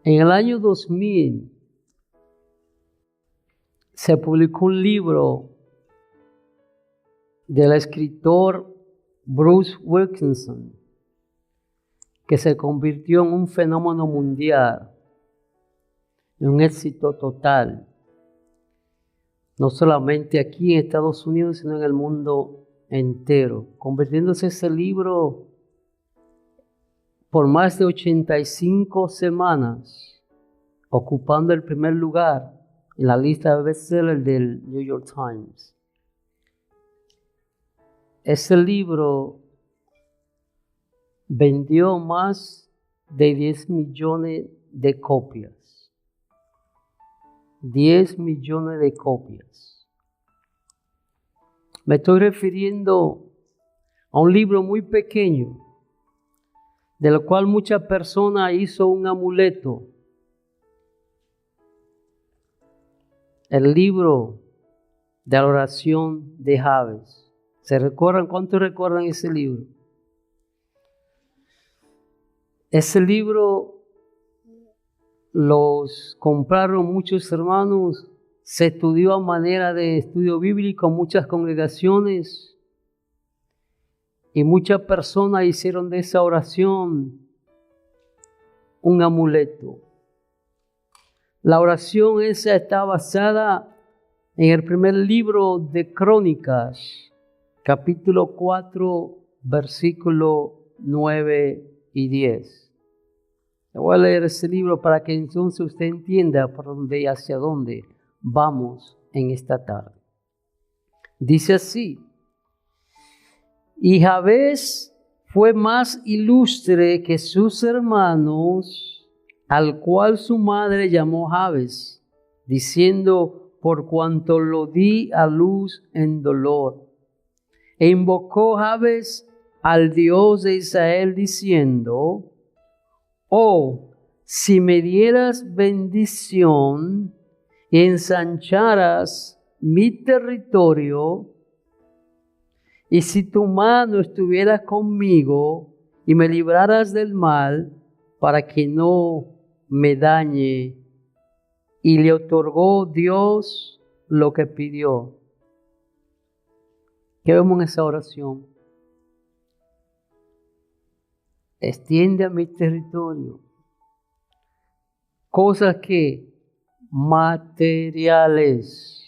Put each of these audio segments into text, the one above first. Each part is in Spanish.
En el año 2000 se publicó un libro del escritor Bruce Wilkinson que se convirtió en un fenómeno mundial, en un éxito total, no solamente aquí en Estados Unidos, sino en el mundo entero, convirtiéndose ese libro por más de 85 semanas, ocupando el primer lugar en la lista de bestsellers del New York Times. Ese libro vendió más de 10 millones de copias. 10 millones de copias. Me estoy refiriendo a un libro muy pequeño, del cual muchas personas hizo un amuleto. El libro de la oración de Jabes. ¿Se recuerdan? ¿Cuántos recuerdan ese libro? Ese libro los compraron muchos hermanos, se estudió a manera de estudio bíblico en muchas congregaciones y muchas personas hicieron de esa oración un amuleto. La oración esa está basada en el primer libro de Crónicas, capítulo 4, versículo 9 y 10. Le voy a leer ese libro para que entonces usted entienda por dónde y hacia dónde vamos en esta tarde. Dice así: y Jabes fue más ilustre que sus hermanos, al cual su madre llamó Jabes, diciendo: por cuanto lo di a luz en dolor. E invocó Jabes al Dios de Israel, diciendo: oh, si me dieras bendición y ensancharas mi territorio, y si tu mano estuviera conmigo y me libraras del mal, para que no me dañe. Y le otorgó Dios lo que pidió. ¿Qué vemos en esa oración? Extiende a mi territorio. Cosas que materiales.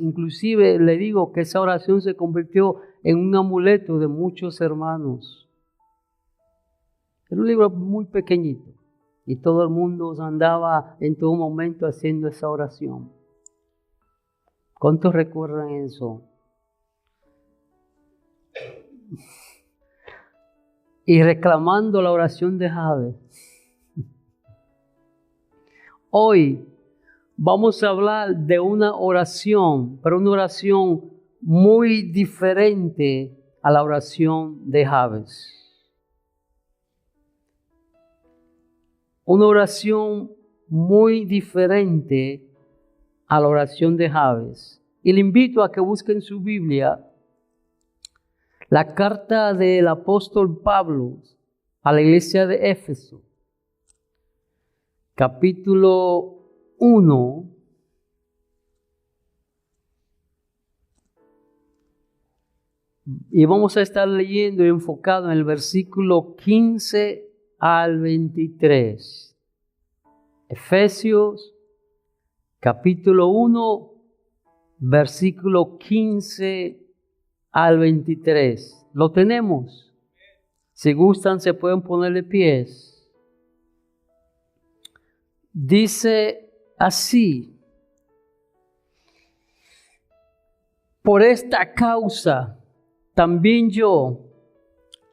Inclusive le digo que esa oración se convirtió en un amuleto de muchos hermanos. Era un libro muy pequeñito y todo el mundo andaba en todo momento haciendo esa oración. ¿Cuántos recuerdan eso? Y reclamando la oración de Jabes. Hoy vamos a hablar de una oración, pero una oración muy diferente a la oración de Jabes. Una oración muy diferente a la oración de Jabes. Y le invito a que busquen su Biblia la carta del apóstol Pablo a la iglesia de Éfeso, capítulo 1, y vamos a estar leyendo y enfocado en el versículo 15 al 23. Efesios, capítulo 1, versículo 15 al 23. ¿Lo tenemos? Si gustan, se pueden poner de pies. Dice así: por esta causa, también yo,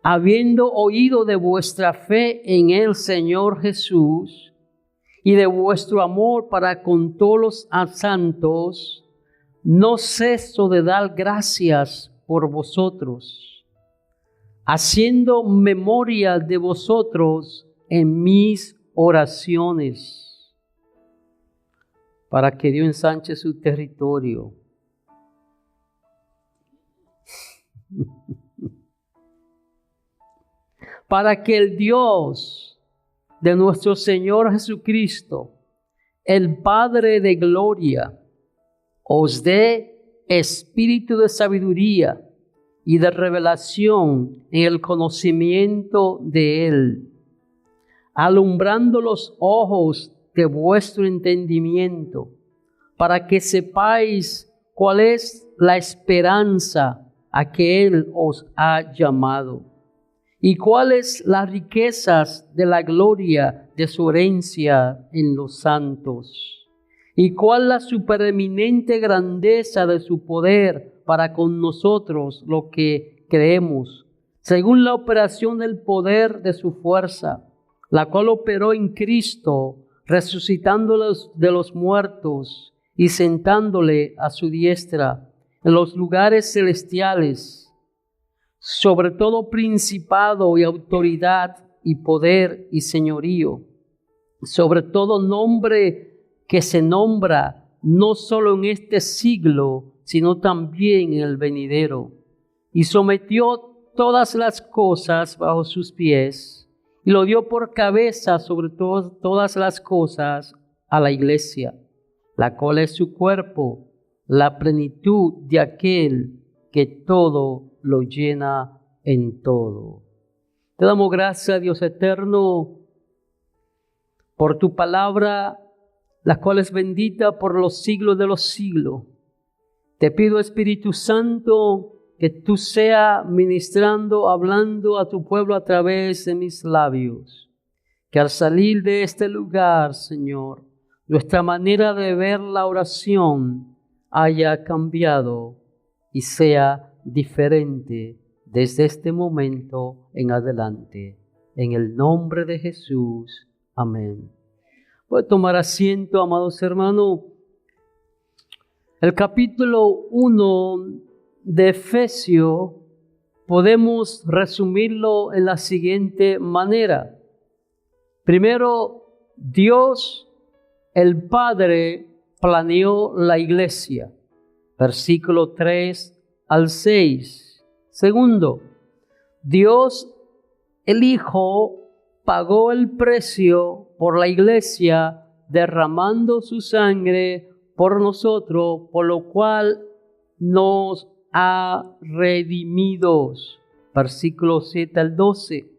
habiendo oído de vuestra fe en el Señor Jesús y de vuestro amor para con todos los santos, no ceso de dar gracias por vosotros, haciendo memoria de vosotros en mis oraciones, para que Dios ensanche su territorio. Para que el Dios de nuestro Señor Jesucristo, el Padre de gloria, os dé espíritu de sabiduría y de revelación en el conocimiento de Él, alumbrando los ojos de vuestro entendimiento, para que sepáis cuál es la esperanza a que Él os ha llamado, y cuáles las riquezas de la gloria de su herencia en los santos, y cuál la supereminente grandeza de su poder para con nosotros lo que creemos, según la operación del poder de su fuerza, la cual operó en Cristo, resucitándolos de los muertos y sentándole a su diestra en los lugares celestiales, sobre todo principado y autoridad y poder y señorío, sobre todo nombre que se nombra no solo en este siglo, sino también en el venidero, y sometió todas las cosas bajo sus pies, y lo dio por cabeza sobre todas las cosas a la iglesia, la cual es su cuerpo, la plenitud de aquel que todo lo llena en todo. Te damos gracias, Dios eterno, por tu palabra, la cual es bendita por los siglos de los siglos. Te pido, Espíritu Santo, que tú seas ministrando, hablando a tu pueblo a través de mis labios. Que al salir de este lugar, Señor, nuestra manera de ver la oración haya cambiado y sea diferente desde este momento en adelante. En el nombre de Jesús. Amén. Voy a tomar asiento, amados hermanos. El capítulo 1 de Efesios podemos resumirlo en la siguiente manera. Primero, Dios, el Padre, planeó la iglesia. Versículo 3 al 6. Segundo, Dios, el Hijo, pagó el precio por la iglesia, derramando su sangre por nosotros, por lo cual nos ha redimidos. Versículo 7 al 12.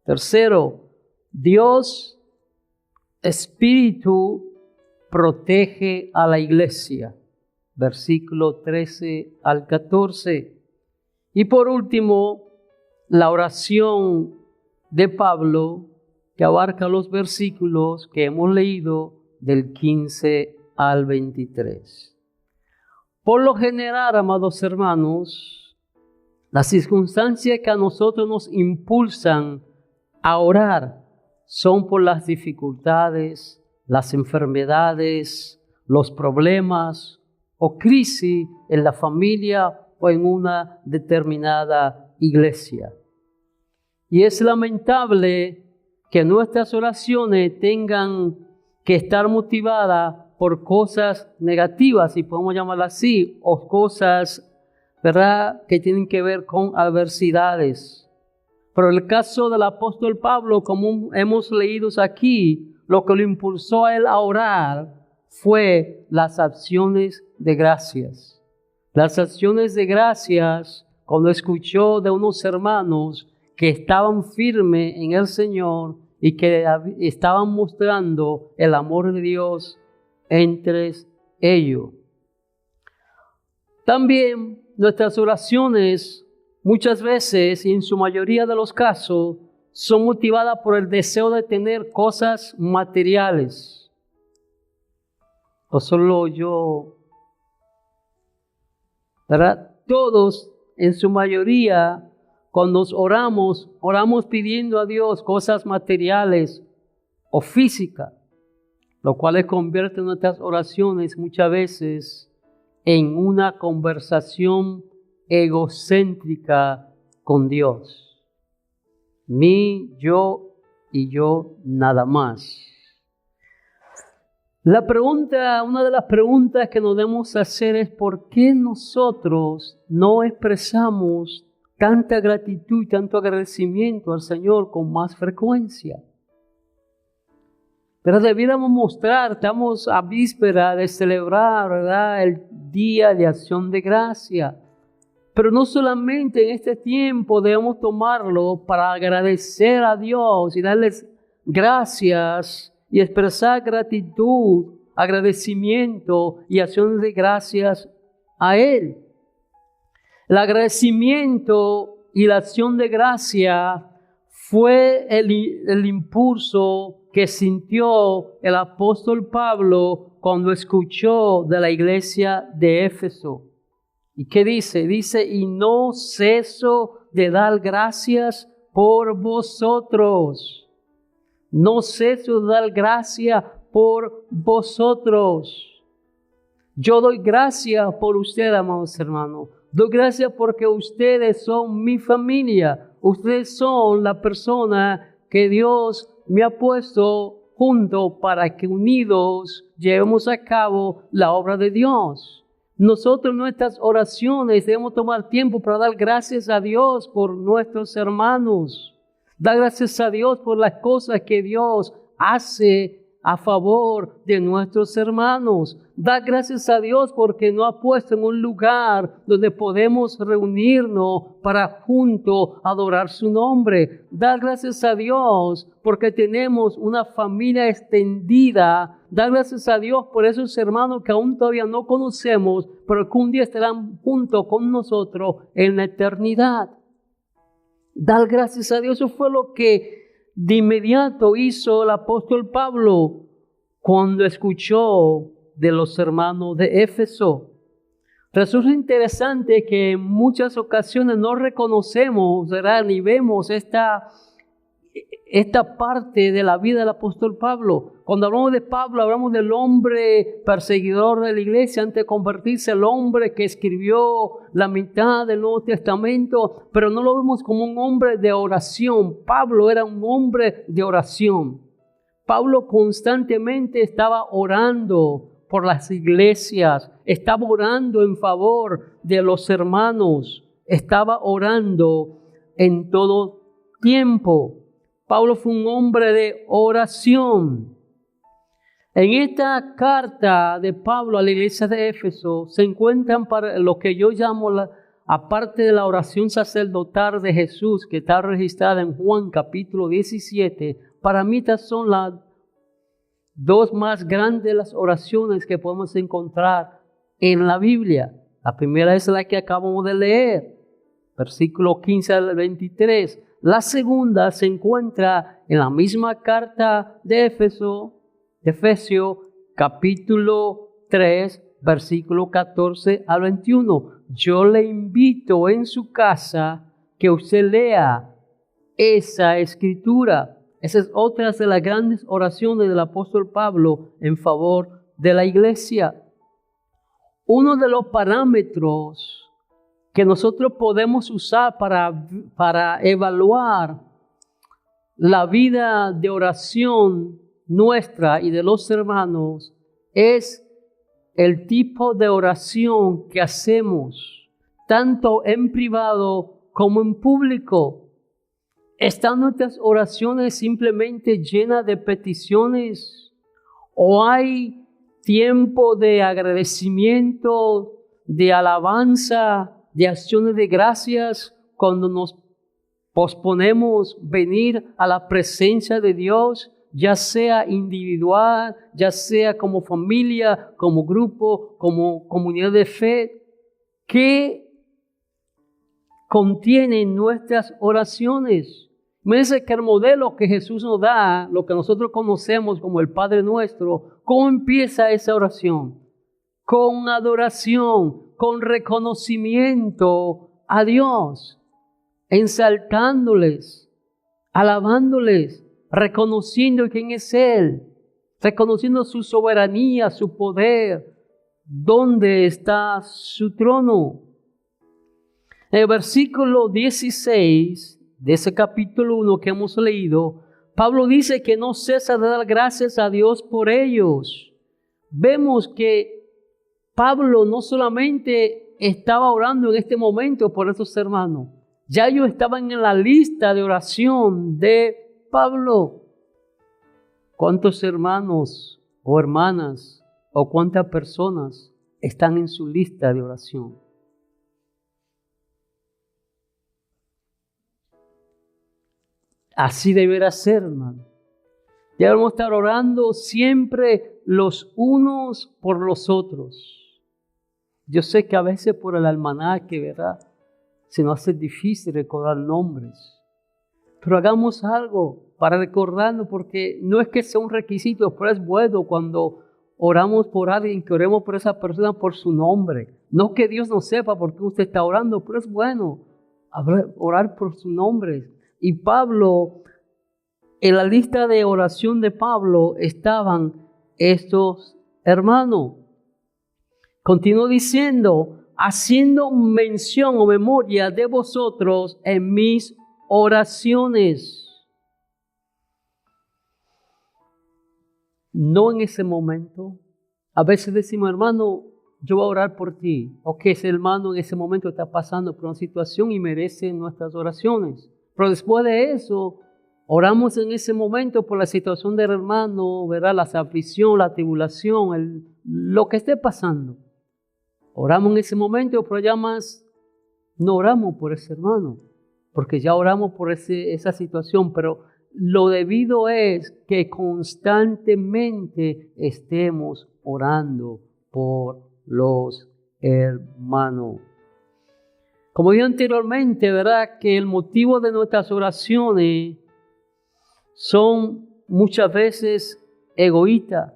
Tercero, Dios, Espíritu, protege a la iglesia. Versículo 13 al 14. Y por último, la oración de Pablo, que abarca los versículos que hemos leído del 15 al 23. Por lo general, amados hermanos, las circunstancias que a nosotros nos impulsan a orar son por las dificultades, las enfermedades, los problemas o crisis en la familia o en una determinada iglesia. Y es lamentable que nuestras oraciones tengan que estar motivadas por cosas negativas, si podemos llamarlas así, o cosas, ¿verdad?, que tienen que ver con adversidades. Pero el caso del apóstol Pablo, como hemos leído aquí, lo que lo impulsó a él a orar fue las acciones de gracias. Las acciones de gracias, cuando escuchó de unos hermanos que estaban firmes en el Señor y que estaban mostrando el amor de Dios entre ellos. También nuestras oraciones muchas veces y en su mayoría de los casos son motivadas por el deseo de tener cosas materiales. O solo yo, ¿verdad? Todos en su mayoría, cuando oramos pidiendo a Dios cosas materiales o físicas, lo cual convierte nuestras oraciones muchas veces en una conversación egocéntrica con Dios. Mí, yo y yo nada más. Una de las preguntas que nos debemos hacer es ¿por qué nosotros no expresamos tanta gratitud y tanto agradecimiento al Señor con más frecuencia? Pero debiéramos mostrar, estamos a víspera de celebrar, ¿verdad?, el Día de Acción de Gracia. Pero no solamente en este tiempo debemos tomarlo para agradecer a Dios y darles gracias y expresar gratitud, agradecimiento y acciones de gracias a Él. El agradecimiento y la acción de gracia fue el impulso que sintió el apóstol Pablo cuando escuchó de la iglesia de Éfeso. ¿Y qué dice? Dice, y no ceso de dar gracias por vosotros. No ceso de dar gracias por vosotros. Yo doy gracias por ustedes, amados hermanos. Doy gracias porque ustedes son mi familia. Ustedes son la persona que Dios me ha puesto junto para que unidos llevemos a cabo la obra de Dios. Nosotros en nuestras oraciones debemos tomar tiempo para dar gracias a Dios por nuestros hermanos. Dar gracias a Dios por las cosas que Dios hace a favor de nuestros hermanos. Dar gracias a Dios porque nos ha puesto en un lugar donde podemos reunirnos para juntos adorar su nombre. Dar gracias a Dios porque tenemos una familia extendida. Dar gracias a Dios por esos hermanos que aún todavía no conocemos, pero que un día estarán junto con nosotros en la eternidad. Dar gracias a Dios, eso fue lo que de inmediato hizo el apóstol Pablo cuando escuchó de los hermanos de Éfeso. Resulta interesante que en muchas ocasiones no reconocemos, ¿verdad?, ni vemos esta parte de la vida del apóstol Pablo. Cuando hablamos de Pablo, hablamos del hombre perseguidor de la iglesia antes de convertirse, el hombre que escribió la mitad del Nuevo Testamento, pero no lo vemos como un hombre de oración. Pablo era un hombre de oración. Pablo constantemente estaba orando por las iglesias, estaba orando en favor de los hermanos, estaba orando en todo tiempo. Pablo fue un hombre de oración. En esta carta de Pablo a la iglesia de Éfeso se encuentran para lo que yo llamo, aparte de la oración sacerdotal de Jesús, que está registrada en Juan capítulo 17, para mí estas son las dos más grandes de las oraciones que podemos encontrar en la Biblia. La primera es la que acabamos de leer, versículo 15 al 23. La segunda se encuentra en la misma carta de Efesios, capítulo 3, versículo 14 al 21. Yo le invito en su casa que usted lea esa escritura. Esa es otra de las grandes oraciones del apóstol Pablo en favor de la iglesia. Uno de los parámetros que nosotros podemos usar para evaluar la vida de oración nuestra y de los hermanos es el tipo de oración que hacemos, tanto en privado como en público. ¿Están nuestras oraciones simplemente llenas de peticiones? ¿O hay tiempo de agradecimiento, de alabanza, de acciones de gracias cuando nos posponemos venir a la presencia de Dios, ya sea individual, ya sea como familia, como grupo, como comunidad de fe? ¿Qué contienen nuestras oraciones? Imagínense que el modelo que Jesús nos da, lo que nosotros conocemos como el Padre Nuestro, ¿cómo empieza esa oración? Con adoración, con reconocimiento a Dios, ensaltándoles, alabándoles, reconociendo quién es Él, reconociendo su soberanía, su poder, dónde está su trono. En el versículo 16 de ese capítulo 1 que hemos leído, Pablo dice que no cesa de dar gracias a Dios por ellos. Vemos que Pablo no solamente estaba orando en este momento por esos hermanos, ya ellos estaban en la lista de oración de Pablo. ¿Cuántos hermanos o hermanas o cuántas personas están en su lista de oración? Así deberá ser, hermano. Debemos estar orando siempre los unos por los otros. Yo sé que a veces por el almanaque, ¿verdad?, se nos hace difícil recordar nombres. Pero hagamos algo para recordarnos, porque no es que sea un requisito, pero es bueno cuando oramos por alguien, que oremos por esa persona por su nombre. No que Dios no sepa por qué usted está orando, pero es bueno orar por su nombre. Y Pablo, en la lista de oración de Pablo estaban estos hermanos. Continuó diciendo, haciendo mención o memoria de vosotros en mis oraciones. No en ese momento. A veces decimos, hermano, yo voy a orar por ti. O que ese hermano en ese momento está pasando por una situación y merece nuestras oraciones. Pero después de eso, oramos en ese momento por la situación del hermano, ¿verdad? La aflicción, la tribulación, lo que esté pasando. Oramos en ese momento, pero ya más no oramos por ese hermano, porque ya oramos por esa situación, pero lo debido es que constantemente estemos orando por los hermanos. Como dije anteriormente, ¿verdad?, que el motivo de nuestras oraciones son muchas veces egoístas,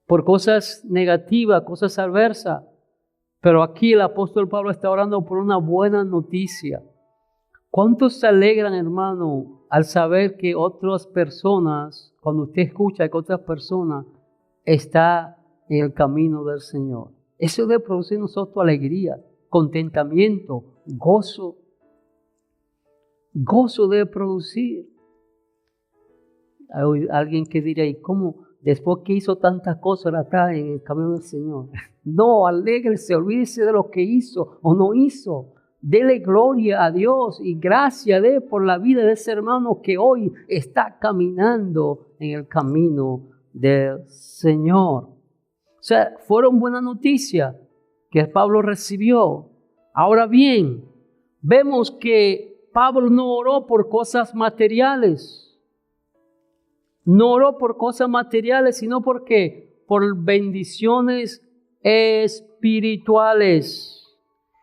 por cosas negativas, cosas adversas. Pero aquí el apóstol Pablo está orando por una buena noticia. ¿Cuántos se alegran, hermano, al saber que otras personas, cuando usted escucha que otras personas están en el camino del Señor? Eso debe producir en nosotros alegría, contentamiento, gozo. Gozo debe producir. Hay alguien que diría, ¿y cómo? Después que hizo tantas cosas, ahora está en el camino del Señor. No, alégrese, olvídese de lo que hizo o no hizo. Dele gloria a Dios y gracias de por la vida de ese hermano que hoy está caminando en el camino del Señor. O sea, fueron buenas noticias que Pablo recibió. Ahora bien, vemos que Pablo no oró por cosas materiales. No oró por cosas materiales, sino porque por bendiciones espirituales.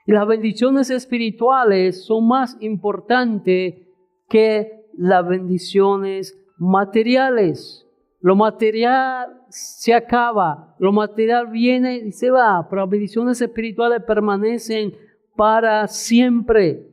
Y las bendiciones espirituales son más importantes que las bendiciones materiales. Lo material se acaba, lo material viene y se va, pero las bendiciones espirituales permanecen para siempre.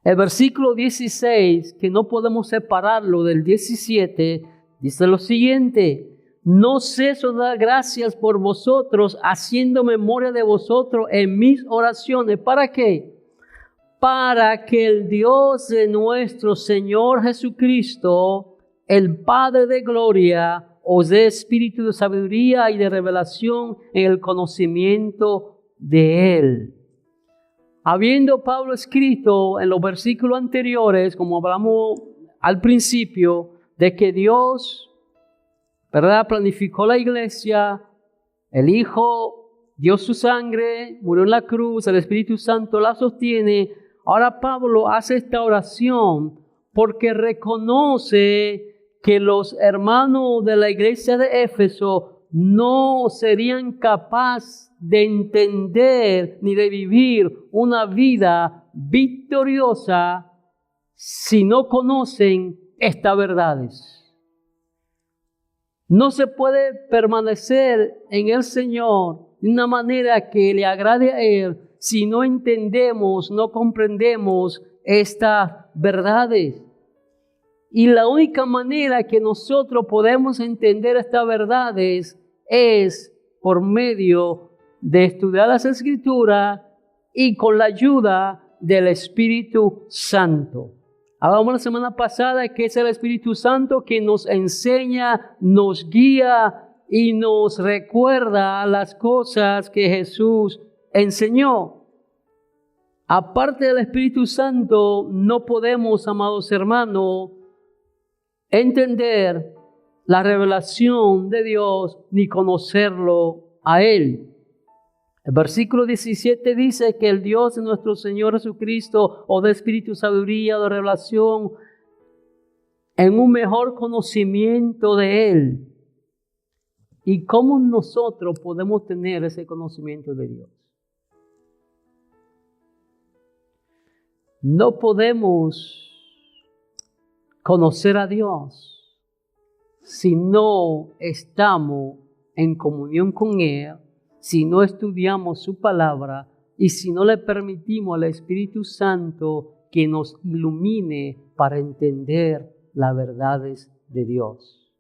El versículo 16, que no podemos separarlo del 17, dice lo siguiente: no ceso de dar gracias por vosotros, haciendo memoria de vosotros en mis oraciones. ¿Para qué? Para que el Dios de nuestro Señor Jesucristo, el Padre de gloria, os dé espíritu de sabiduría y de revelación en el conocimiento de Él. Habiendo Pablo escrito en los versículos anteriores, como hablamos al principio, de que Dios, ¿verdad?, planificó la iglesia, el Hijo dio su sangre, murió en la cruz, el Espíritu Santo la sostiene. Ahora Pablo hace esta oración porque reconoce que los hermanos de la iglesia de Éfeso no serían capaces de entender ni de vivir una vida victoriosa si no conocen estas verdades. No se puede permanecer en el Señor de una manera que le agrade a Él si no entendemos, no comprendemos estas verdades. Y la única manera que nosotros podemos entender estas verdades es por medio de estudiar las Escrituras y con la ayuda del Espíritu Santo. Hablamos la semana pasada que es el Espíritu Santo que nos enseña, nos guía y nos recuerda las cosas que Jesús enseñó. Aparte del Espíritu Santo, no podemos, amados hermanos, entender la revelación de Dios ni conocerlo a Él. El versículo 17 dice que el Dios de nuestro Señor Jesucristo, o de espíritu, sabiduría, de revelación, en un mejor conocimiento de Él. ¿Y cómo nosotros podemos tener ese conocimiento de Dios? No podemos conocer a Dios si no estamos en comunión con Él, si no estudiamos su palabra y si no le permitimos al Espíritu Santo que nos ilumine para entender las verdades de Dios.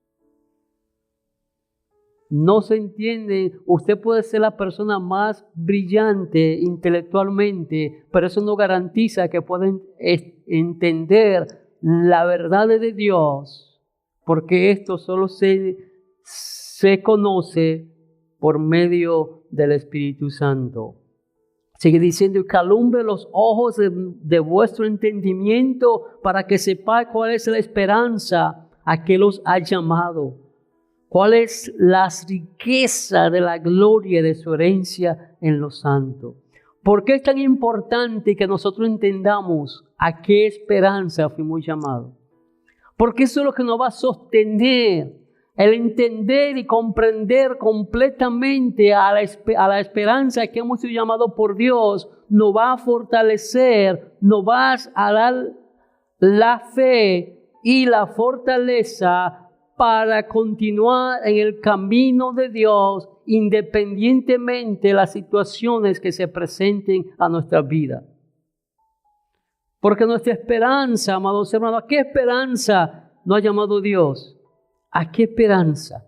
No se entiende. Usted puede ser la persona más brillante intelectualmente, pero eso no garantiza que pueda entender la verdad de Dios, porque esto solo se conoce por medio del Espíritu Santo. Sigue diciendo, que alumbre los ojos de vuestro entendimiento para que sepáis cuál es la esperanza a que los ha llamado. ¿Cuál es la riqueza de la gloria de su herencia en los santos? ¿Por qué es tan importante que nosotros entendamos a qué esperanza fuimos llamados? Porque eso es lo que nos va a sostener. El entender y comprender completamente a la esperanza que hemos sido llamados por Dios nos va a fortalecer, nos va a dar la fe y la fortaleza para continuar en el camino de Dios independientemente de las situaciones que se presenten a nuestra vida. Porque nuestra esperanza, amados hermanos, ¿a qué esperanza nos ha llamado Dios? ¿A qué esperanza?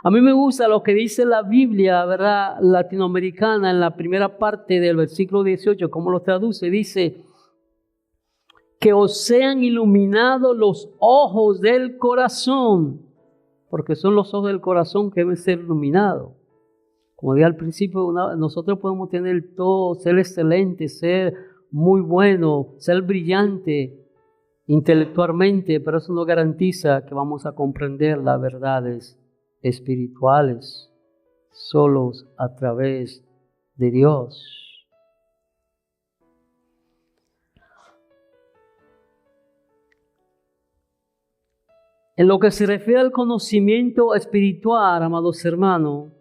A mí me gusta lo que dice la Biblia, ¿verdad?, latinoamericana, en la primera parte del versículo 18, ¿cómo lo traduce? Dice, que os sean iluminados los ojos del corazón, porque son los ojos del corazón que deben ser iluminados. Como dije al principio, nosotros podemos tener todo, ser excelente, ser muy bueno, ser brillante intelectualmente, pero eso no garantiza que vamos a comprender las verdades espirituales solos a través de Dios. En lo que se refiere al conocimiento espiritual, amados hermanos,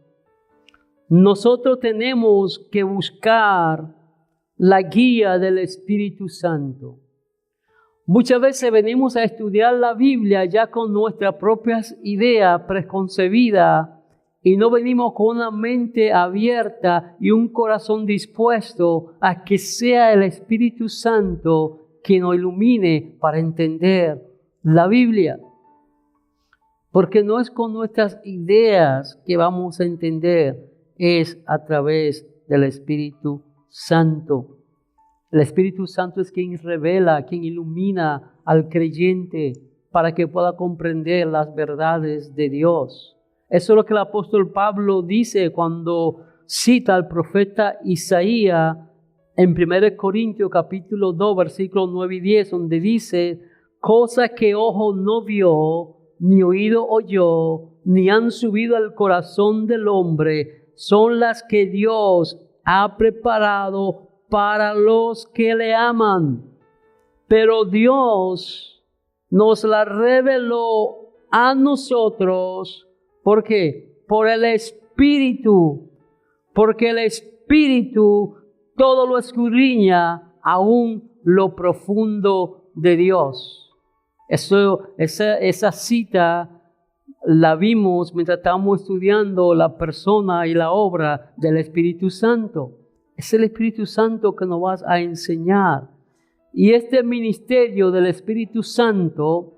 nosotros tenemos que buscar la guía del Espíritu Santo. Muchas veces venimos a estudiar la Biblia ya con nuestras propias ideas preconcebidas y no venimos con una mente abierta y un corazón dispuesto a que sea el Espíritu Santo que nos ilumine para entender la Biblia. Porque no es con nuestras ideas que vamos a entender, es a través del Espíritu Santo. El Espíritu Santo es quien revela, quien ilumina al creyente para que pueda comprender las verdades de Dios. Eso es lo que el apóstol Pablo dice cuando cita al profeta Isaías en 1 Corintios capítulo 2, versículos 9 y 10, donde dice, cosa que ojo no vio, ni oído oyó, ni han subido al corazón del hombre, son las que Dios ha preparado para los que le aman. Pero Dios nos la reveló a nosotros. ¿Por qué? Por el Espíritu. Porque el Espíritu todo lo escudriña, aún lo profundo de Dios. Esa cita la vimos mientras estábamos estudiando la persona y la obra del Espíritu Santo. Es el Espíritu Santo que nos va a enseñar. Y este ministerio del Espíritu Santo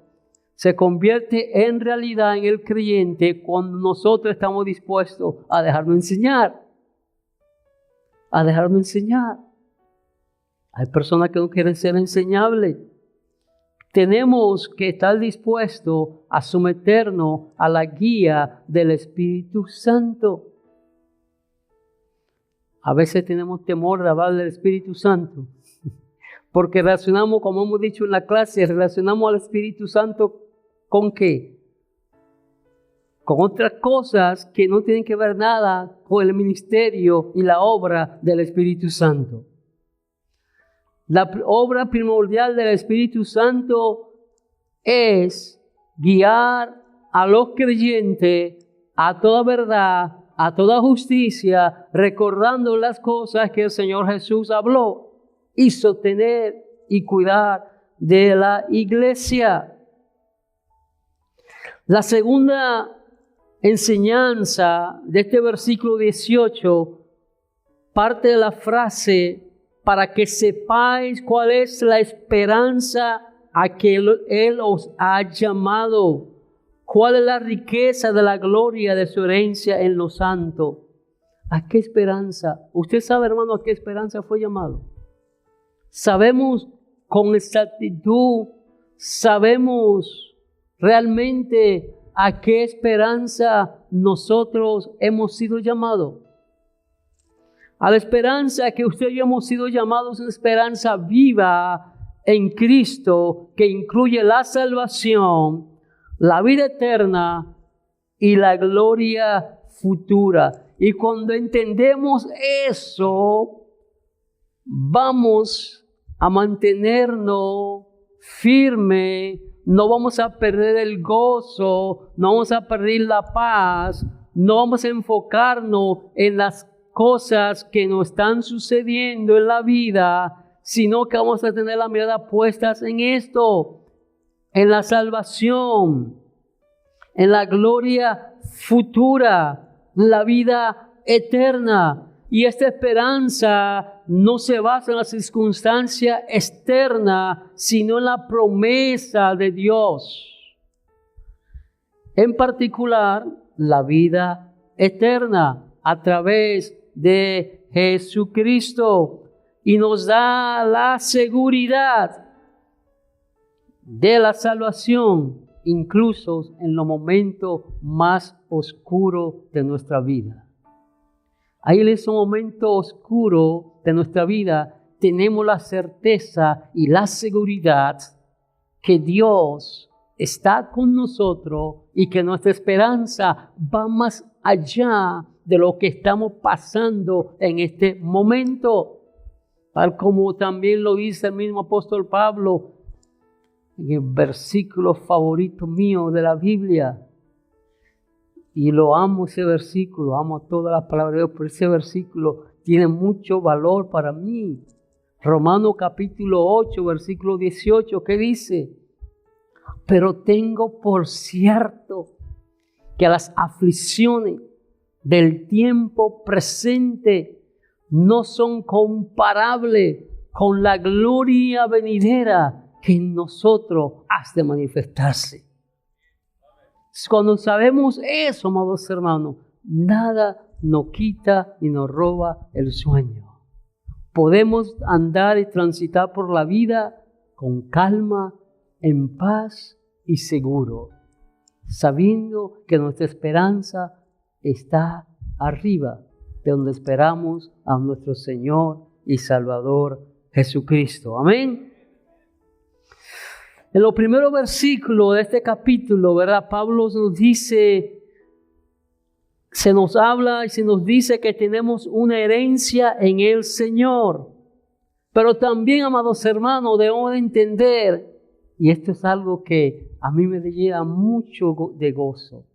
se convierte en realidad en el creyente cuando nosotros estamos dispuestos a dejarnos enseñar. A dejarnos enseñar. Hay personas que no quieren ser enseñables. Tenemos que estar dispuestos a someternos a la guía del Espíritu Santo. A veces tenemos temor de hablar del Espíritu Santo, porque relacionamos, como hemos dicho en la clase, relacionamos al Espíritu Santo ¿con qué? Con otras cosas que no tienen que ver nada con el ministerio y la obra del Espíritu Santo. La obra primordial del Espíritu Santo es guiar a los creyentes a toda verdad, a toda justicia, recordando las cosas que el Señor Jesús habló y sostener y cuidar de la iglesia. La segunda enseñanza de este versículo 18 parte de la frase: para que sepáis cuál es la esperanza a que Él os ha llamado, cuál es la riqueza de la gloria de su herencia en los santos. ¿A qué esperanza? Usted sabe, hermano, a qué esperanza fue llamado. Sabemos con exactitud, sabemos realmente a qué esperanza nosotros hemos sido llamados. A la esperanza que usted y yo hemos sido llamados es una esperanza viva en Cristo que incluye la salvación, la vida eterna y la gloria futura. Y cuando entendemos eso, vamos a mantenernos firmes, no vamos a perder el gozo, no vamos a perder la paz, no vamos a enfocarnos en las cosas que nos están sucediendo en la vida, sino que vamos a tener la mirada puestas en esto, en la salvación, en la gloria futura, la vida eterna. Y esta esperanza no se basa en la circunstancia externa, sino en la promesa de Dios. En particular, la vida eterna a través de Jesucristo. Y nos da la seguridad de la salvación, incluso en los momentos más oscuros de nuestra vida. Ahí en ese momento oscuro de nuestra vida tenemos la certeza y la seguridad que Dios está con nosotros y que nuestra esperanza va más allá de lo que estamos pasando en este momento. Tal como también lo dice el mismo apóstol Pablo en el versículo favorito mío de la Biblia. Y lo amo ese versículo, amo todas las palabras de Dios, pero ese versículo tiene mucho valor para mí. Romanos capítulo 8, versículo 18, ¿qué dice? Pero tengo por cierto que las aflicciones del tiempo presente no son comparables con la gloria venidera que en nosotros has de manifestarse. Cuando sabemos eso, amados hermanos, nada nos quita y nos roba el sueño. Podemos andar y transitar por la vida con calma, en paz y seguro, sabiendo que nuestra esperanza está arriba, de donde esperamos a nuestro Señor y Salvador Jesucristo. Amén. En los primeros versículos de este capítulo, ¿verdad? Pablo nos dice, se nos habla y se nos dice que tenemos una herencia en el Señor. Pero también, amados hermanos, debemos de entender, y esto es algo que a mí me llena mucho de gozo.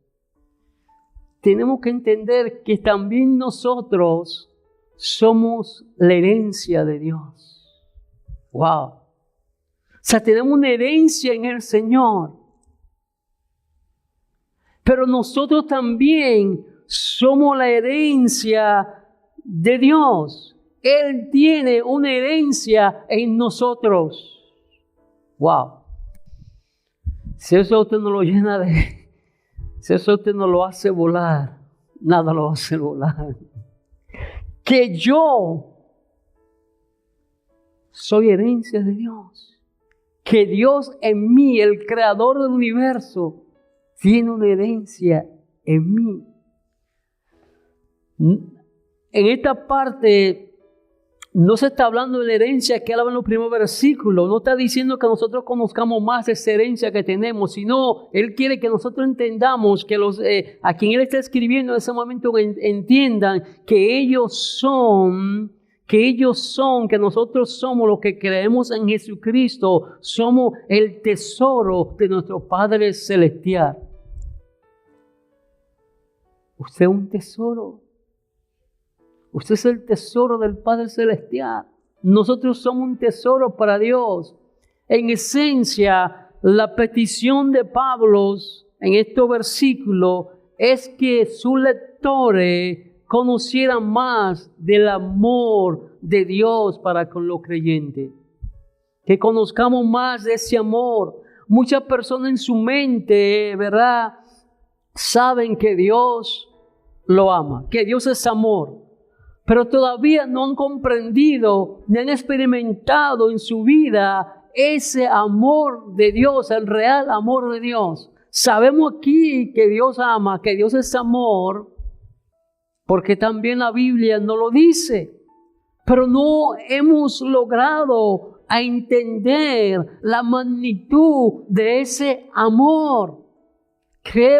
Tenemos que entender que también nosotros somos la herencia de Dios. ¡Wow! O sea, tenemos una herencia en el Señor. Pero nosotros también somos la herencia de Dios. Él tiene una herencia en nosotros. ¡Wow! Si eso usted no lo llena de... Si eso usted no lo hace volar, nada lo hace volar. Que yo soy herencia de Dios. Que Dios en mí, el creador del universo, tiene una herencia en mí. En esta parte No se está hablando de la herencia que habla en los primeros versículos. No está diciendo que nosotros conozcamos más de esa herencia que tenemos, sino Él quiere que nosotros entendamos, que a quien Él está escribiendo en ese momento entiendan que que nosotros somos los que creemos en Jesucristo, somos el tesoro de nuestro Padre Celestial. Usted es un tesoro. Usted es el tesoro del Padre Celestial. Nosotros somos un tesoro para Dios. En esencia, la petición de Pablo en estos versículos es que sus lectores conocieran más del amor de Dios para con los creyentes. Que conozcamos más de ese amor. Muchas personas en su mente, ¿verdad?, saben que Dios lo ama, que Dios es amor, pero todavía no han comprendido ni han experimentado en su vida ese amor de Dios, el real amor de Dios. Sabemos aquí que Dios ama, que Dios es amor, porque también la Biblia nos lo dice, pero no hemos logrado a entender la magnitud de ese amor.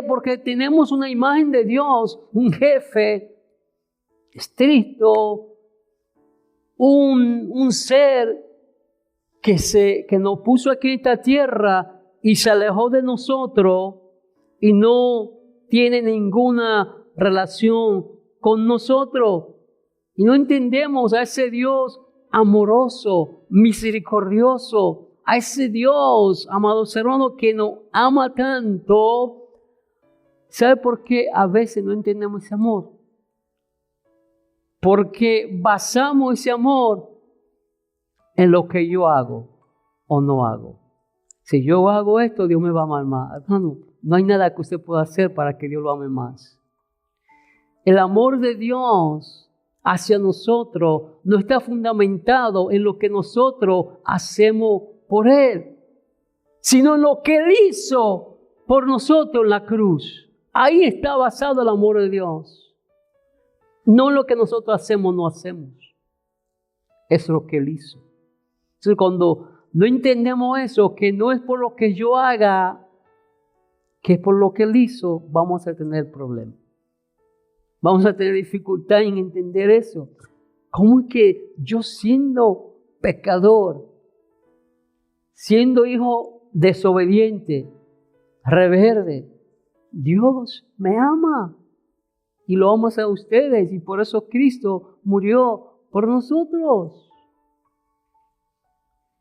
Porque tenemos una imagen de Dios, un jefe estricto, un ser que nos puso aquí en esta tierra y se alejó de nosotros y no tiene ninguna relación con nosotros. Y no entendemos a ese Dios amoroso, misericordioso, a ese Dios, amados hermanos, que nos ama tanto. ¿Sabe por qué a veces no entendemos ese amor? Porque basamos ese amor en lo que yo hago o no hago. Si yo hago esto, Dios me va a amar más. Hermano, no hay nada que usted pueda hacer para que Dios lo ame más. El amor de Dios hacia nosotros no está fundamentado en lo que nosotros hacemos por Él, sino en lo que Él hizo por nosotros en la cruz. Ahí está basado el amor de Dios. No lo que nosotros hacemos, no hacemos. Es lo que Él hizo. Entonces, cuando no entendemos eso, que no es por lo que yo haga, que es por lo que Él hizo, vamos a tener problemas. Vamos a tener dificultad en entender eso. ¿Cómo es que yo, siendo pecador, siendo hijo desobediente, rebelde, Dios me ama y lo ama a ustedes, y por eso Cristo murió por nosotros?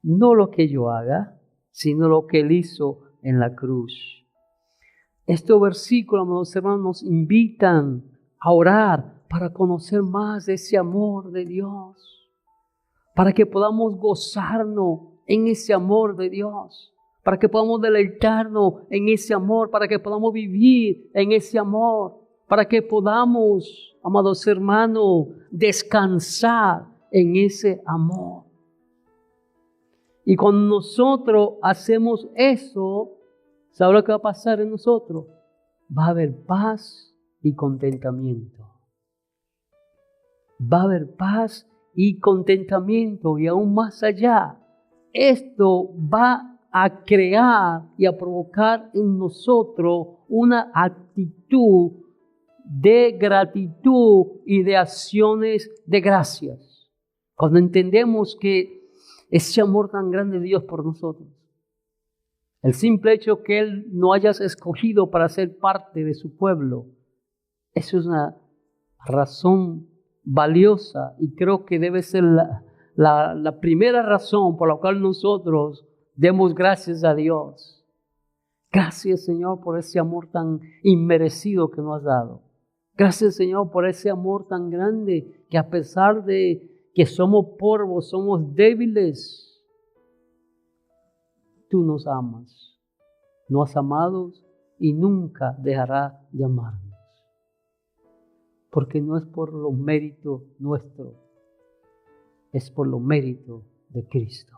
No lo que yo haga, sino lo que Él hizo en la cruz. Estos versículos, amados hermanos, nos invitan a orar para conocer más de ese amor de Dios, para que podamos gozarnos en ese amor de Dios, para que podamos deleitarnos en ese amor, para que podamos vivir en ese amor, para que podamos, amados hermanos, descansar en ese amor. Y cuando nosotros hacemos eso, ¿sabe lo que va a pasar en nosotros? Va a haber paz y contentamiento. Va a haber paz y contentamiento, y aún más allá, esto va a crear y a provocar en nosotros una actitud de gratitud y de acciones de gracias. Cuando entendemos que ese amor tan grande de Dios por nosotros, el simple hecho que Él nos haya escogido para ser parte de su pueblo, eso es una razón valiosa, y creo que debe ser la primera razón por la cual nosotros demos gracias a Dios. Gracias, Señor, por ese amor tan inmerecido que nos has dado. Gracias, Señor, por ese amor tan grande, que a pesar de que somos polvo, somos débiles, tú nos amas. Nos has amado y nunca dejará de amarnos. Porque no es por los méritos nuestros, es por los méritos de Cristo.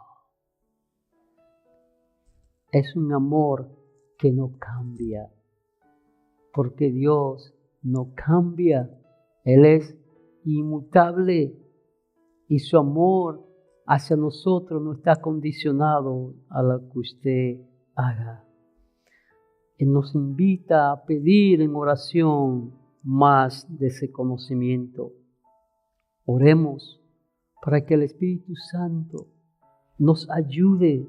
Es un amor que no cambia, porque Dios no cambia. Él es inmutable y su amor hacia nosotros no está condicionado a lo que usted haga. Él nos invita a pedir en oración más de ese conocimiento. Oremos para que el Espíritu Santo nos ayude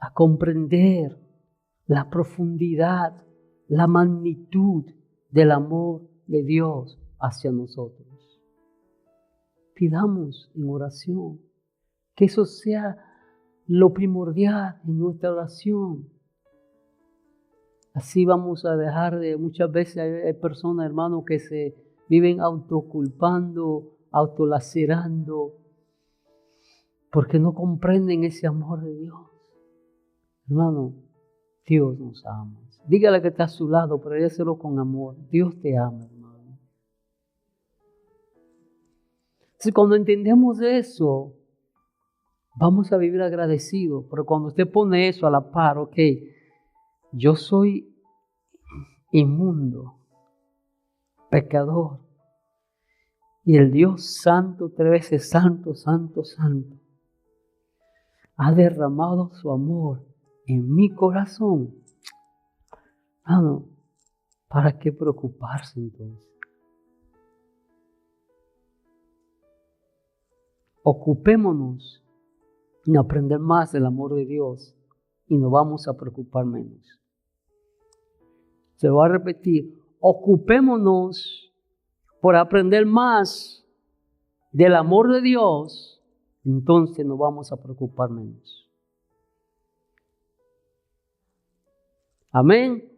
a comprender la profundidad, la magnitud del amor de Dios hacia nosotros. Pidamos en oración que eso sea lo primordial en nuestra oración. Así vamos a dejar de, muchas veces hay personas, hermanos, que se viven autoculpando, autolacerando, porque no comprenden ese amor de Dios. Hermano, Dios nos ama. Dígale que está a su lado, pero dígaselo con amor. Dios te ama, hermano. Entonces, cuando entendemos eso, vamos a vivir agradecidos. Pero cuando usted pone eso a la par, ok, yo soy inmundo, pecador, y el Dios santo, 3 veces santo, santo, santo, ha derramado su amor en mi corazón. No, ¿para qué preocuparse entonces? Ocupémonos en aprender más del amor de Dios y nos vamos a preocupar menos. Se lo voy a repetir, ocupémonos por aprender más del amor de Dios, entonces nos vamos a preocupar menos. Amén.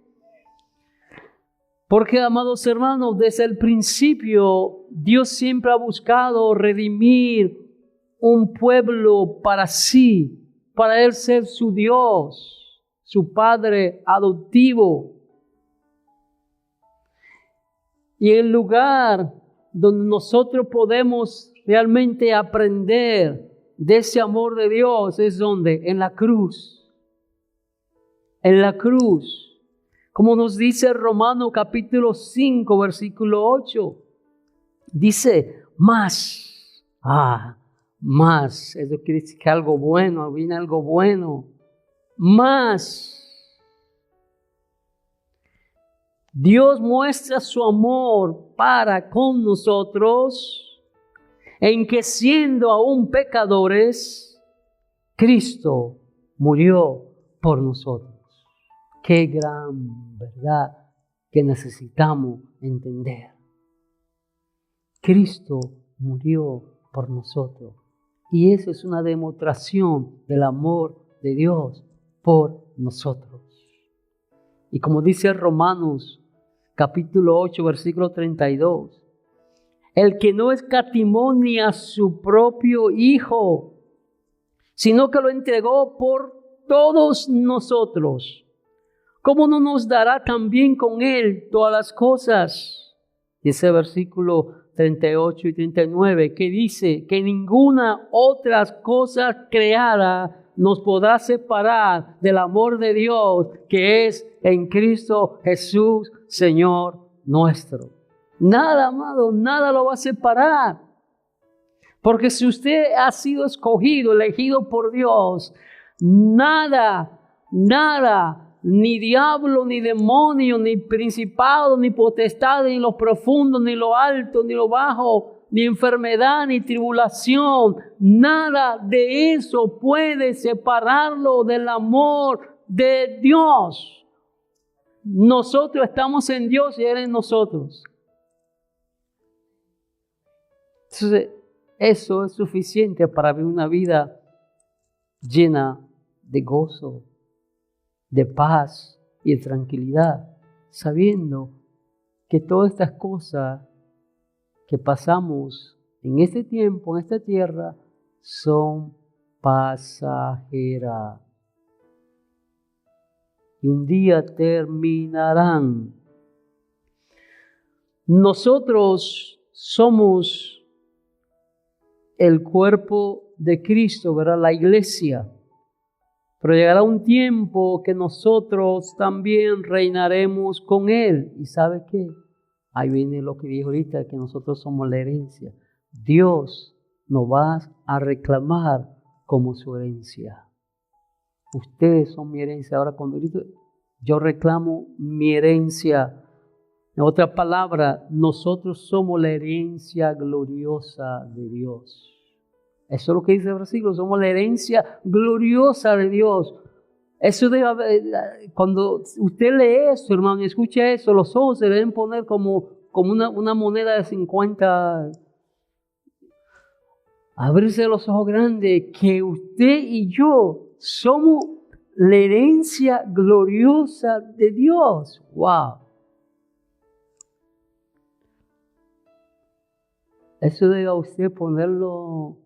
Porque, amados hermanos, desde el principio Dios siempre ha buscado redimir un pueblo para sí, para Él ser su Dios, su Padre adoptivo. Y el lugar donde nosotros podemos realmente aprender de ese amor de Dios es donde, en la cruz. En la cruz. Como nos dice Romanos capítulo 5, versículo 8. Dice, más. Más. Eso quiere decir que algo bueno, viene algo bueno. Más. Dios muestra su amor para con nosotros en que siendo aún pecadores, Cristo murió por nosotros. Qué gran verdad que necesitamos entender. Cristo murió por nosotros. Y eso es una demostración del amor de Dios por nosotros. Y como dice Romanos capítulo 8, versículo 32. El que no escatimó ni a su propio Hijo, sino que lo entregó por todos nosotros, ¿cómo no nos dará también con Él todas las cosas? Dice versículo 38 y 39, que dice que ninguna otra cosa creada nos podrá separar del amor de Dios que es en Cristo Jesús, Señor nuestro. Nada, amado, nada lo va a separar. Porque si usted ha sido escogido, elegido por Dios, nada, ni diablo, ni demonio, ni principado, ni potestad, ni lo profundo, ni lo alto, ni lo bajo, ni enfermedad, ni tribulación, nada de eso puede separarlo del amor de Dios. Nosotros estamos en Dios y Él en nosotros. Entonces, eso es suficiente para vivir una vida llena de gozo, de paz y de tranquilidad, sabiendo que todas estas cosas que pasamos en este tiempo, en esta tierra, son pasajeras. Y un día terminarán. Nosotros somos el cuerpo de Cristo, ¿verdad? La iglesia. Pero llegará un tiempo que nosotros también reinaremos con Él. ¿Y sabe qué? Ahí viene lo que dijo ahorita, que nosotros somos la herencia. Dios nos va a reclamar como su herencia. Ustedes son mi herencia. Ahora cuando yo reclamo mi herencia, en otra palabra, nosotros somos la herencia gloriosa de Dios. Eso es lo que dice el versículo, somos la herencia gloriosa de Dios. Eso cuando usted lee eso, hermano, y escucha eso, los ojos se deben poner como una moneda de 50. Abrirse los ojos grandes, que usted y yo somos la herencia gloriosa de Dios. ¡Wow! Eso debe a usted ponerlo,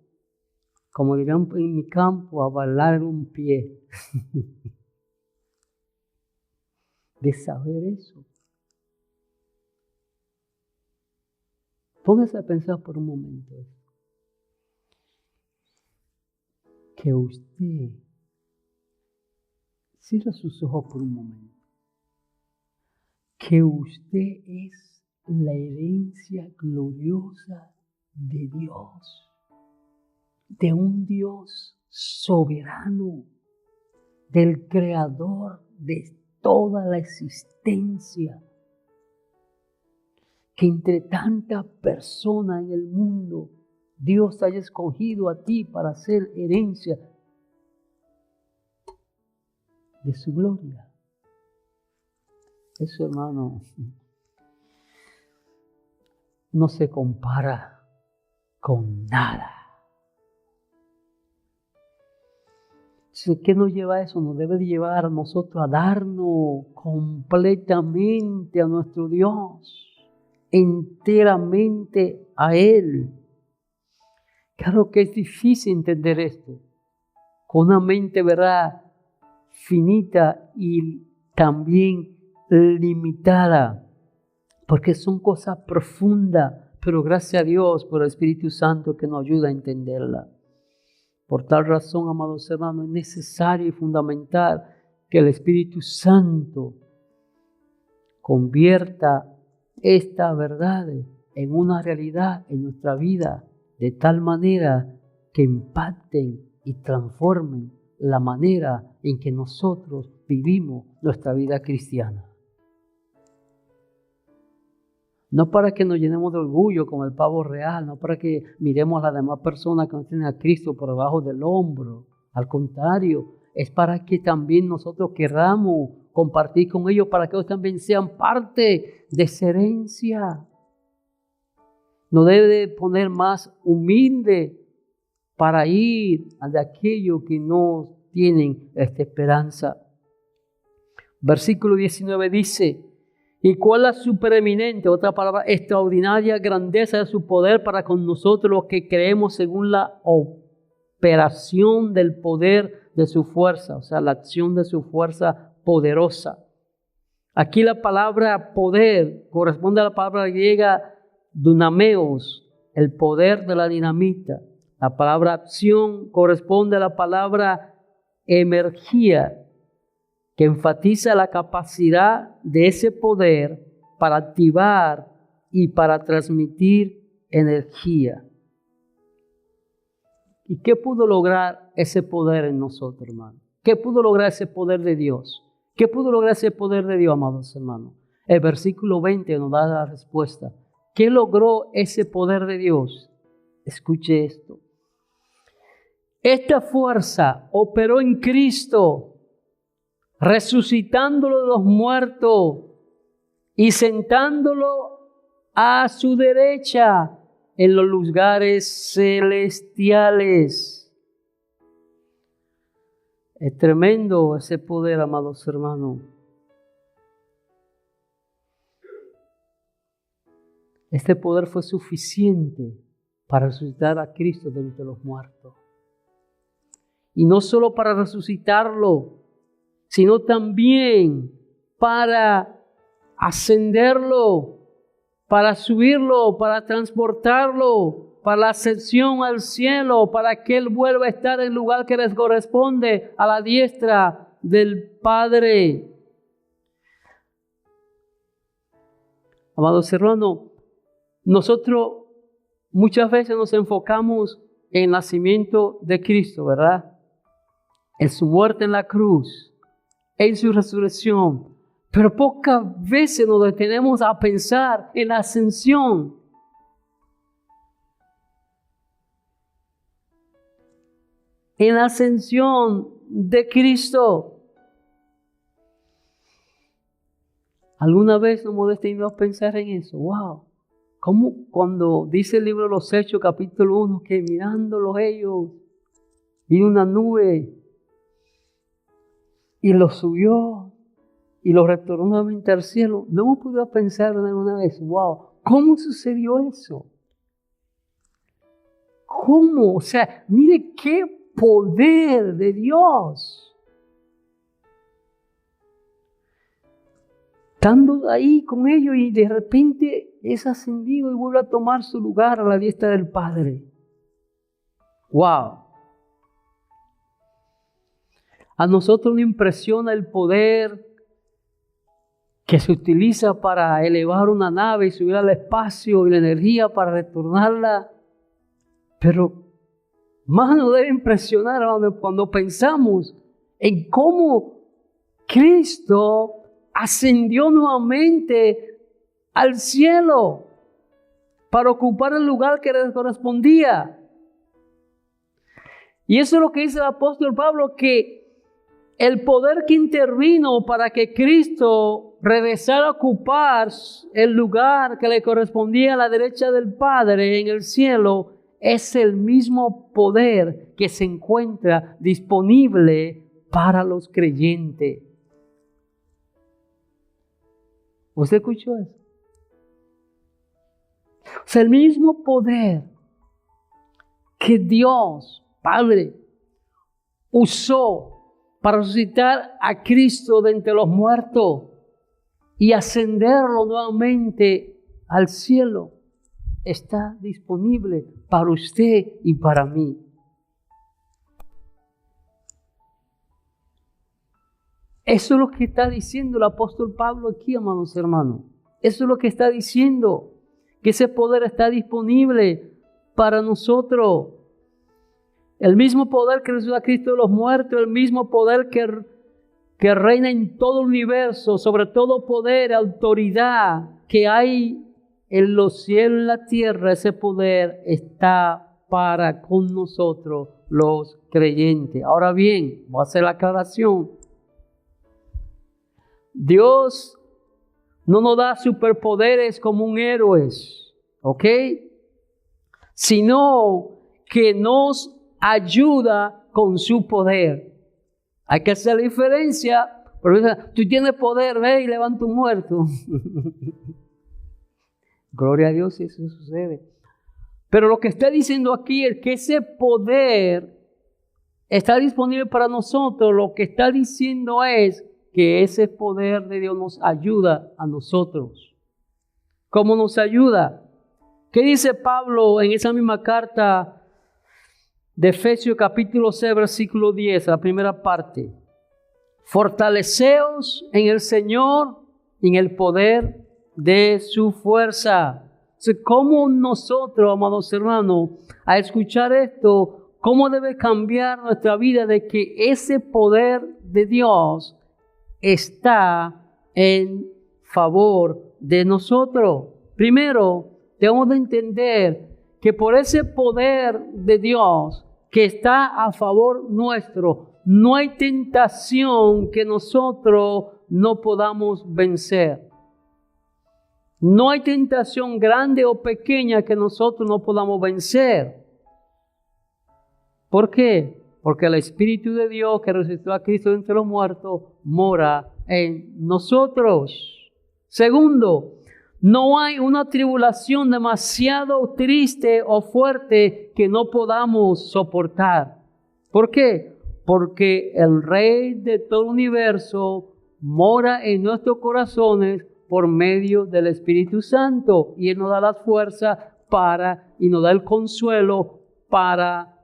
como dirán en mi campo, a bailar un pie. De saber eso. Póngase a pensar por un momento. Que usted cierre sus ojos por un momento. Que usted es la herencia gloriosa de Dios. De un Dios soberano. Del creador de toda la existencia. Que entre tantas personas en el mundo, Dios te haya escogido a ti para ser herencia de su gloria. Eso, hermano, no se compara con nada. ¿Qué nos lleva a eso? Nos debe de llevar a nosotros a darnos completamente a nuestro Dios, enteramente a Él. Claro que es difícil entender esto, con una mente, ¿verdad?, finita y también limitada, porque son cosas profundas, pero gracias a Dios por el Espíritu Santo que nos ayuda a entenderla. Por tal razón, amados hermanos, es necesario y fundamental que el Espíritu Santo convierta esta verdad en una realidad en nuestra vida, de tal manera que impacten y transformen la manera en que nosotros vivimos nuestra vida cristiana. No para que nos llenemos de orgullo como el pavo real, no para que miremos a las demás personas que no tienen a Cristo por debajo del hombro. Al contrario, es para que también nosotros queramos compartir con ellos, para que ellos también sean parte de esa herencia. No debe de poner más humilde para ir a de aquellos que no tienen esta esperanza. Versículo 19 dice: ¿y cuál es la supereminente, otra palabra, extraordinaria grandeza de su poder para con nosotros los que creemos según la operación del poder de su fuerza? O sea, la acción de su fuerza poderosa. Aquí la palabra poder corresponde a la palabra griega dunameos, el poder de la dinamita. La palabra acción corresponde a la palabra energía, que enfatiza la capacidad de ese poder para activar y para transmitir energía. ¿Y qué pudo lograr ese poder en nosotros, hermanos? ¿Qué pudo lograr ese poder de Dios? ¿Qué pudo lograr ese poder de Dios, amados hermanos? El versículo 20 nos da la respuesta. ¿Qué logró ese poder de Dios? Escuche esto. Esta fuerza operó en Cristo, resucitándolo de los muertos y sentándolo a su derecha en los lugares celestiales. Es tremendo ese poder, amados hermanos. Este poder fue suficiente para resucitar a Cristo de entre los muertos. Y no solo para resucitarlo, sino también para ascenderlo, para subirlo, para transportarlo, para la ascensión al cielo, para que Él vuelva a estar en el lugar que les corresponde, a la diestra del Padre. Amados hermanos, nosotros muchas veces nos enfocamos el nacimiento de Cristo, ¿verdad? En su muerte en la cruz, en su resurrección. Pero pocas veces nos detenemos a pensar en la ascensión. En la ascensión de Cristo. ¿Alguna vez nos hemos detenido a pensar en eso? ¡Wow! Como cuando dice el libro de los Hechos, capítulo 1, que mirándolos ellos, vino una nube y los subió y los retornó nuevamente al cielo. No hemos podido pensar en alguna vez, ¡wow! ¿Cómo sucedió eso? ¿Cómo? O sea, mire qué poder de Dios. Estando ahí con ellos y de repente es ascendido y vuelve a tomar su lugar a la diestra del Padre. ¡Wow! A nosotros nos impresiona el poder que se utiliza para elevar una nave y subir al espacio y la energía para retornarla. Pero más nos debe impresionar cuando pensamos en cómo Cristo ascendió nuevamente al cielo para ocupar el lugar que le correspondía. Y eso es lo que dice el apóstol Pablo, que el poder que intervino para que Cristo regresara a ocupar el lugar que le correspondía a la derecha del Padre en el cielo es el mismo poder que se encuentra disponible para los creyentes. ¿Usted escuchó eso? O sea, el mismo poder que Dios, Padre, usó para resucitar a Cristo de entre los muertos y ascenderlo nuevamente al cielo, está disponible para usted y para mí. Eso es lo que está diciendo el apóstol Pablo aquí, amados hermanos. Eso es lo que está diciendo, que ese poder está disponible para nosotros. El mismo poder que resucitó a Cristo de los muertos, el mismo poder que reina en todo el universo, sobre todo poder, autoridad que hay en los cielos y en la tierra, ese poder está para con nosotros los creyentes. Ahora bien, voy a hacer la aclaración. Dios no nos da superpoderes como un héroe, ¿ok? Sino que nos ayuda con su poder. Hay que hacer la diferencia. Porque tú tienes poder, ve y levanta un muerto. Gloria a Dios si eso sucede. Pero lo que está diciendo aquí es que ese poder está disponible para nosotros. Lo que está diciendo es que ese poder de Dios nos ayuda a nosotros. ¿Cómo nos ayuda? ¿Qué dice Pablo en esa misma carta de Efesios capítulo 6, versículo 10, la primera parte? Fortaleceos en el Señor y en el poder de su fuerza. ¿Cómo nosotros, amados hermanos, a escuchar esto, cómo debe cambiar nuestra vida de que ese poder de Dios está en favor de nosotros? Primero, debemos de entender que por ese poder de Dios que está a favor nuestro, no hay tentación que nosotros no podamos vencer. No hay tentación grande o pequeña que nosotros no podamos vencer. ¿Por qué? Porque el Espíritu de Dios que resucitó a Cristo de entre los muertos mora en nosotros. Segundo, no hay una tribulación demasiado triste o fuerte que no podamos soportar. ¿Por qué? Porque el Rey de todo el universo mora en nuestros corazones por medio del Espíritu Santo. Y Él nos da la fuerza y nos da el consuelo para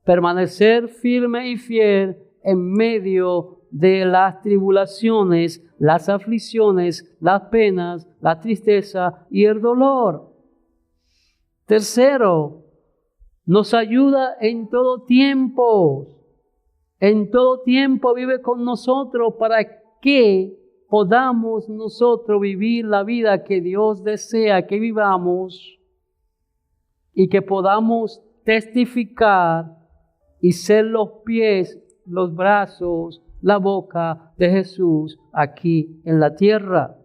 permanecer firme y fiel en medio de las tribulaciones, las aflicciones, las penas, la tristeza y el dolor. Tercero, Nos ayuda en todo tiempo. En todo tiempo vive con nosotros para que podamos nosotros vivir la vida que Dios desea que vivamos y que podamos testificar y ser los pies, los brazos, la boca de Jesús aquí en la tierra.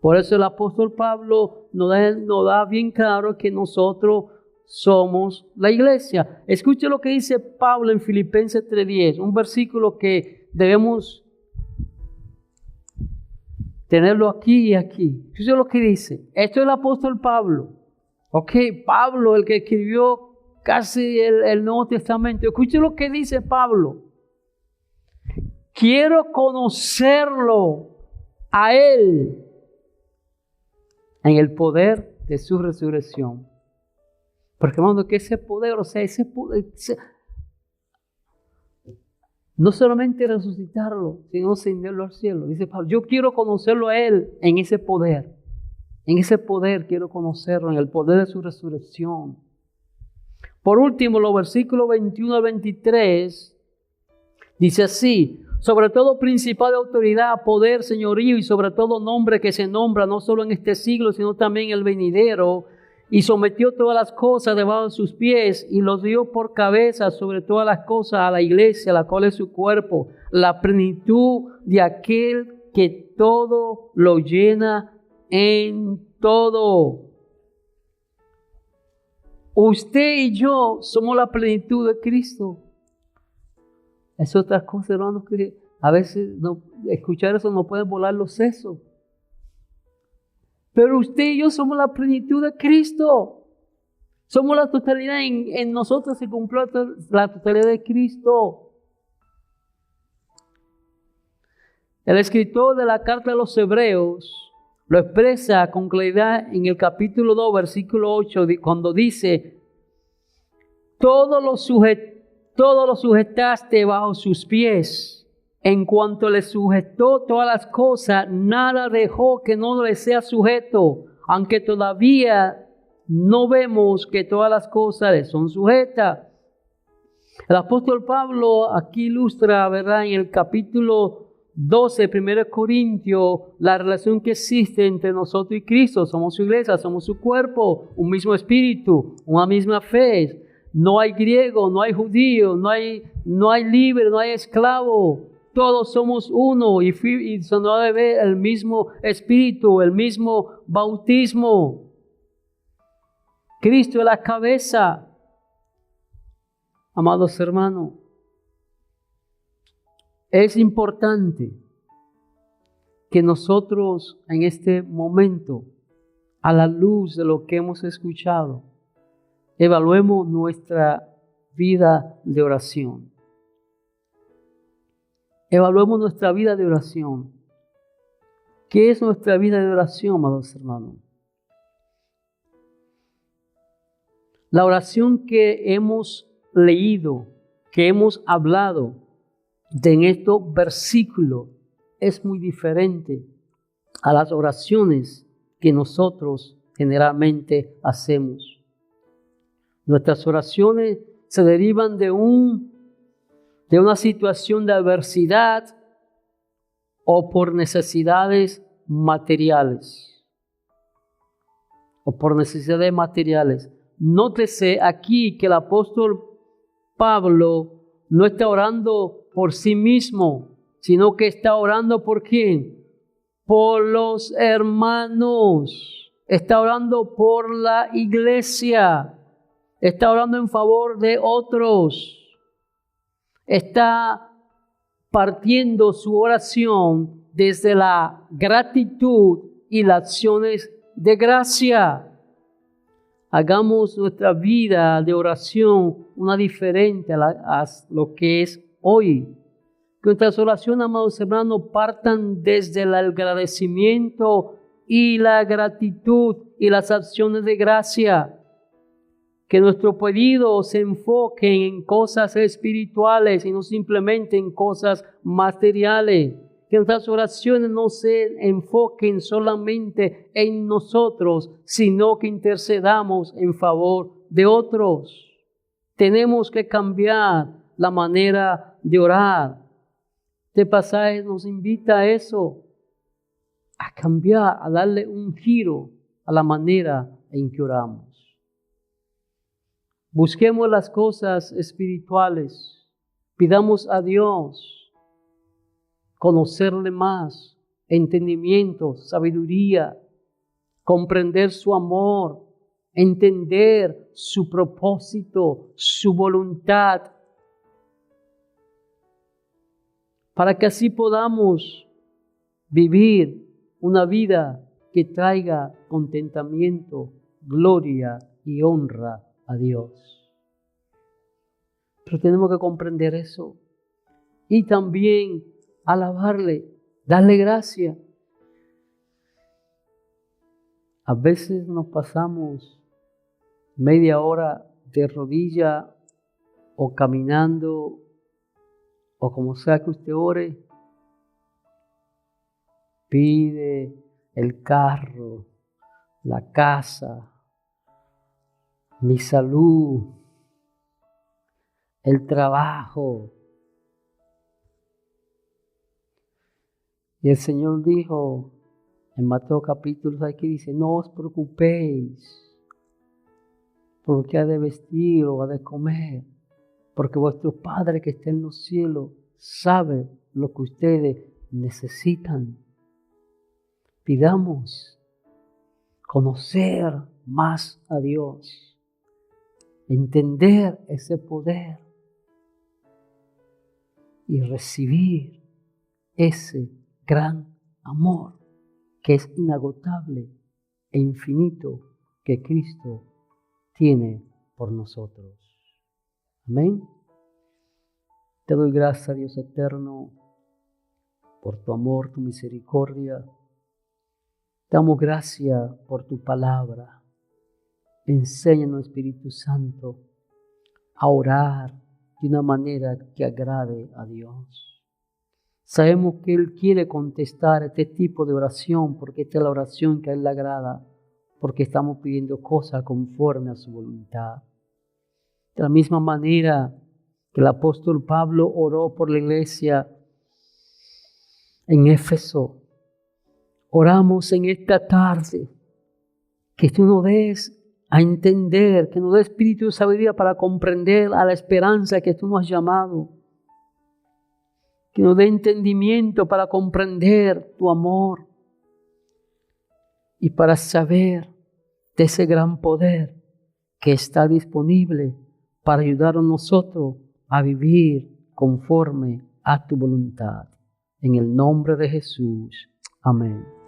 Por eso el apóstol Pablo nos da bien claro que nosotros somos la iglesia. Escuche lo que dice Pablo en Filipenses 3:10, un versículo que debemos tenerlo aquí y aquí. Escuche lo que dice. Esto es el apóstol Pablo. Ok, Pablo, el que escribió casi el Nuevo Testamento. Escuche lo que dice Pablo. Quiero conocerlo a Él en el poder de su resurrección. Porque hermano, que ese poder, ese poder, no solamente resucitarlo, sino ascenderlo al cielo. Dice Pablo, yo quiero conocerlo a Él en ese poder. En ese poder quiero conocerlo, en el poder de su resurrección. Por último, los versículos 21 al 23, dice así: sobre todo principado de autoridad, poder, señorío y sobre todo nombre que se nombra no solo en este siglo, sino también en el venidero, y sometió todas las cosas debajo de sus pies y los dio por cabeza sobre todas las cosas a la iglesia, la cual es su cuerpo, la plenitud de aquel que todo lo llena en todo. Usted y yo somos la plenitud de Cristo. Es otra cosa, hermanos, que a veces escuchar eso nos pueden volar los sesos. Pero usted y yo somos la plenitud de Cristo. Somos la totalidad. En nosotros se cumplió la totalidad de Cristo. El escritor de la carta a los Hebreos lo expresa con claridad en el capítulo 2, versículo 8, cuando dice: todo lo sujetaste bajo sus pies. En cuanto le sujetó todas las cosas, nada dejó que no le sea sujeto, aunque todavía no vemos que todas las cosas le son sujetas. El apóstol Pablo aquí ilustra, ¿verdad?, en el capítulo 12, 1 Corintios, la relación que existe entre nosotros y Cristo. Somos su iglesia, somos su cuerpo, un mismo espíritu, una misma fe. No hay griego, no hay judío, no hay libre, no hay esclavo. Todos somos uno y se nos debe el mismo espíritu, el mismo bautismo. Cristo es la cabeza. Amados hermanos, es importante que nosotros en este momento, a la luz de lo que hemos escuchado, evaluemos nuestra vida de oración. Evaluemos nuestra vida de oración. ¿Qué es nuestra vida de oración, amados hermanos? La oración que hemos leído, que hemos hablado en estos versículos, es muy diferente a las oraciones que nosotros generalmente hacemos. Nuestras oraciones se derivan de una situación de adversidad o por necesidades materiales. Nótese aquí que el apóstol Pablo no está orando por sí mismo, sino que está orando ¿por quién? Por los hermanos. Está orando por la iglesia. Está orando en favor de otros. Está partiendo su oración desde la gratitud y las acciones de gracia. Hagamos nuestra vida de oración una diferente a lo que es hoy. Que nuestras oraciones, amados hermanos, partan desde el agradecimiento y la gratitud y las acciones de gracia. Que nuestro pedido se enfoque en cosas espirituales y no simplemente en cosas materiales. Que nuestras oraciones no se enfoquen solamente en nosotros, sino que intercedamos en favor de otros. Tenemos que cambiar la manera de orar. Este pasaje nos invita a eso, a cambiar, a darle un giro a la manera en que oramos. Busquemos las cosas espirituales. Pidamos a Dios conocerle más, entendimiento, sabiduría, comprender su amor, entender su propósito, su voluntad, para que así podamos vivir una vida que traiga contentamiento, gloria y honra a Dios. Pero tenemos que comprender eso y también alabarle, darle gracia. A veces nos pasamos media hora de rodilla o caminando o como sea que usted ore, pide el carro, la casa, mi salud, el trabajo. Y el Señor dijo en Mateo capítulo 6 que dice, no os preocupéis por lo que ha de vestir o ha de comer, porque vuestro Padre que está en los cielos sabe lo que ustedes necesitan. Pidamos conocer más a Dios, entender ese poder y recibir ese gran amor que es inagotable e infinito que Cristo tiene por nosotros. Amén. Te doy gracias, Dios eterno, por tu amor, tu misericordia. Te damos gracias por tu palabra. Enséñanos, Espíritu Santo, a orar de una manera que agrade a Dios. Sabemos que Él quiere contestar este tipo de oración porque esta es la oración que a Él le agrada, porque estamos pidiendo cosas conforme a su voluntad. De la misma manera que el apóstol Pablo oró por la iglesia en Éfeso, oramos en esta tarde que tú nos des a entender, que nos des espíritu de sabiduría para comprender a la esperanza que tú nos has llamado, que nos dé entendimiento para comprender tu amor y para saber de ese gran poder que está disponible para ayudar a nosotros a vivir conforme a tu voluntad. En el nombre de Jesús. Amén.